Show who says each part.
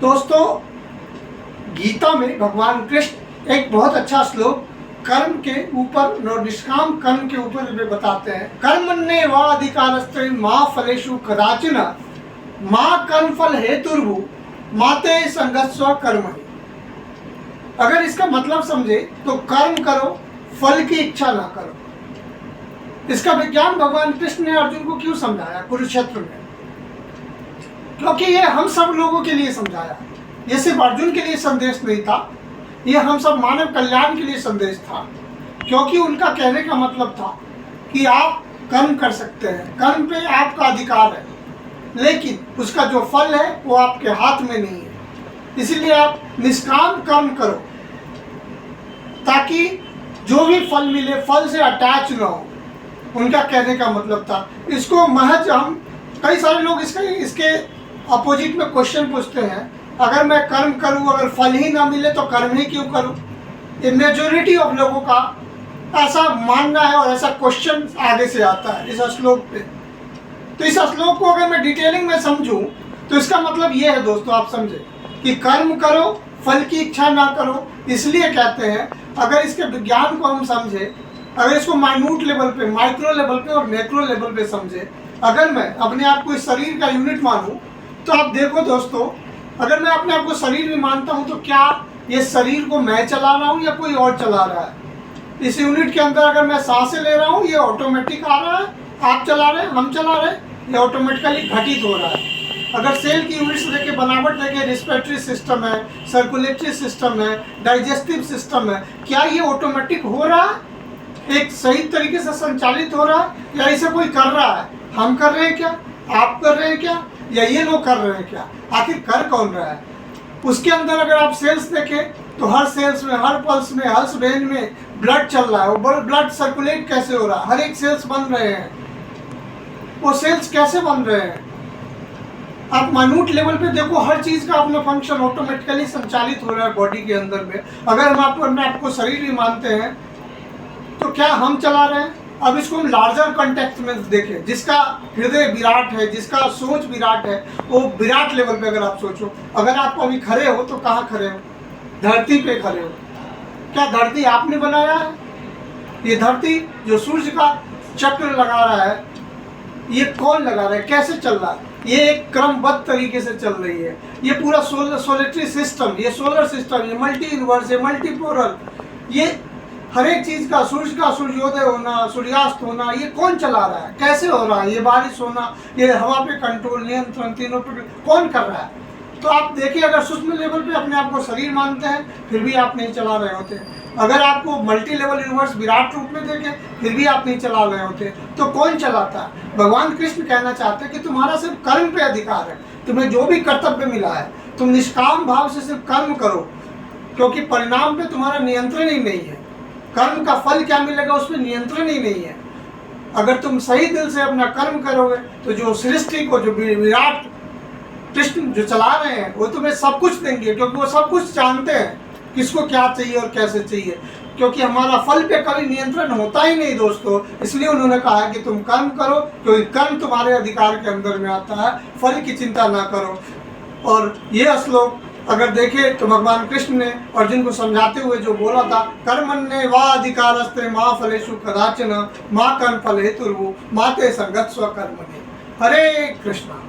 Speaker 1: दोस्तों, गीता में भगवान कृष्ण एक बहुत अच्छा श्लोक कर्म के ऊपर और निष्काम कर्म के ऊपर बताते हैं। कर्मण्येवाधिकारस्ते मा फलेषु कदाचन मा कर्म फल हेतुर्भु माते संगस्व कर्मणि। अगर इसका मतलब समझे तो कर्म करो, फल की इच्छा ना करो। इसका विज्ञान भगवान कृष्ण ने अर्जुन को क्यों समझाया कुरुक्षेत्र में? क्योंकि ये हम सब लोगों के लिए समझाया। ये सिर्फ अर्जुन के लिए संदेश नहीं था, ये हम सब मानव कल्याण के लिए संदेश था। क्योंकि उनका कहने का मतलब था कि आप कर्म कर सकते हैं, कर्म पे आपका अधिकार है, लेकिन उसका जो फल है वो आपके हाथ में नहीं है। इसलिए आप निष्काम कर्म करो ताकि जो भी फल मिले फल से अटैच ना हो। उनका कहने का मतलब था। इसको महज हम कई सारे लोग इसके अपोजिट में क्वेश्चन पूछते हैं, अगर मैं कर्म करूं अगर फल ही ना मिले तो कर्म ही क्यों करूं? ये मेजॉरिटी ऑफ लोगों का ऐसा मानना है और ऐसा क्वेश्चन आगे से आता है इस श्लोक पे। तो इस श्लोक को अगर मैं डिटेलिंग में समझूं तो इसका मतलब ये है दोस्तों, आप समझे कि कर्म करो, फल की इच्छा ना करो। इसलिए कहते हैं, अगर इसके विज्ञान को हम समझे, अगर इसको माइन्यूट लेवल पे, माइक्रो लेवल पे और मैक्रो लेवल पे समझे, अगर मैं अपने आप को इस शरीर का यूनिट मानूं तो आप देखो दोस्तों, अगर मैं अपने आप को शरीर में मानता हूं तो क्या ये शरीर को मैं चला रहा हूं या कोई और चला रहा है? इस यूनिट के अंदर अगर मैं सांसें ले रहा हूं, ये ऑटोमेटिक आ रहा है, आप चला रहे हैं, हम चला रहे हैं, ये ऑटोमेटिकली घटित हो रहा है। अगर सेल की यूनिट्स देखे, बनावट देखे, रिस्पिरेटरी सिस्टम है, सर्कुलेटरी सिस्टम है, डाइजेस्टिव सिस्टम है, क्या ये ऑटोमेटिक हो रहा है, एक सही तरीके से संचालित हो रहा है, या इसे कोई कर रहा है? हम कर रहे हैं क्या, आप कर रहे हैं क्या, या ये लोग कर रहे हैं क्या? आखिर कर कौन रहा है? उसके अंदर अगर आप सेल्स देखें तो हर सेल्स में, हर पल्स में, हर वेन में ब्लड चल रहा है। वो ब्लड सर्कुलेट कैसे हो रहा है? हर एक सेल्स बन रहे हैं। वो सेल्स कैसे बन रहे हैं? आप माइन्यूट लेवल पे देखो, हर चीज का अपना फंक्शन ऑटोमेटिकली संचालित हो रहा है बॉडी के अंदर में। अगर हम आपको शरीर भी मानते हैं तो क्या हम चला रहे हैं? अब इसको हम लार्जर कॉन्टेक्स्ट में देखें, जिसका हृदय विराट है, जिसका सोच विराट है, वो विराट लेवल पे अगर आप सोचो, अगर आप अभी खड़े हो तो कहाँ खड़े हो? धरती पे खड़े हो। क्या धरती आपने बनाया है? ये धरती जो सूर्य का चक्र लगा रहा है, ये कौन लगा रहा है? कैसे चल रहा है? ये एक क्रमबद्ध तरीके से चल रही है। ये पूरा सोलेटरी सिस्टम, ये सोलर सिस्टम, ये मल्टी यूनिवर्स, ये मल्टीपोलर, ये हर एक चीज का सूर्योदय होना, सूर्यास्त होना, ये कौन चला रहा है? कैसे हो रहा है? ये बारिश होना, ये हवा पे कंट्रोल, नियंत्रण, तीनों पे कौन कर रहा है? तो आप देखिए, अगर सूक्ष्म लेवल पे अपने आप को शरीर मानते हैं फिर भी आप नहीं चला रहे होते। अगर आपको मल्टी लेवल यूनिवर्स विराट रूप में देखें फिर भी आप नहीं चला रहे होते। तो कौन चलाता है? भगवान कृष्ण कहना चाहते हैं कि तुम्हारा सिर्फ कर्म पे अधिकार है। तुम्हें जो भी कर्तव्य मिला है तुम निष्काम भाव से सिर्फ कर्म करो, क्योंकि परिणाम पे तुम्हारा नियंत्रण ही नहीं है। कर्म का फल क्या मिलेगा उस पर नियंत्रण ही नहीं है। अगर तुम सही दिल से अपना कर्म करोगे तो जो सृष्टि को, जो विराट कृष्ण जो चला रहे हैं, वो तुम्हें सब कुछ देंगे, क्योंकि वो सब कुछ जानते हैं किसको क्या चाहिए और कैसे चाहिए। क्योंकि हमारा फल पे कभी नियंत्रण होता ही नहीं दोस्तों। इसलिए उन्होंने कहा कि तुम कर्म करो, क्योंकि कर्म तुम्हारे अधिकार के अंदर में आता है, फल की चिंता ना करो। और ये श्लोक अगर देखें तो भगवान कृष्ण ने अर्जुन को समझाते हुए जो बोला था, कर्मण्येवाधिकारस्ते मा फलेषु कदाचन मा कर्म फल हेतुर्भुः माते संगस्व कर्मणि। हरे कृष्णा।